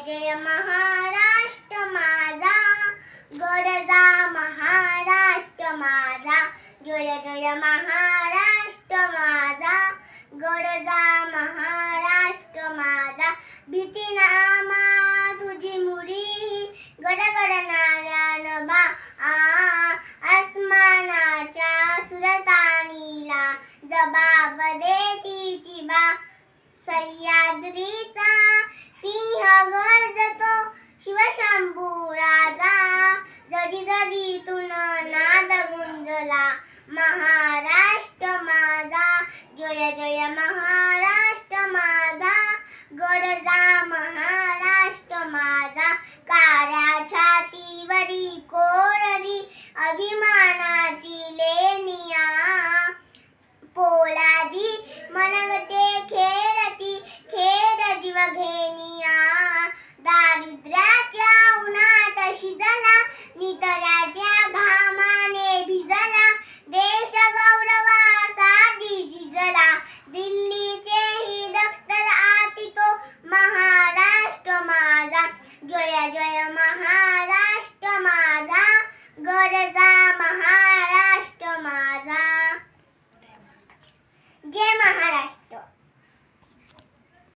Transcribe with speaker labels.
Speaker 1: जय महाराष्ट्र माझा, गरजा महाराष्ट्र माझा, जय जय महाराष्ट्र माझा, गरजा महाराष्ट्र माझा. भीती नामा तुझी मुरी गडगडणाऱ्या बा, आसमानाच्या सुरतानीला जबाब दे तिची बा. सह्याद्रीचा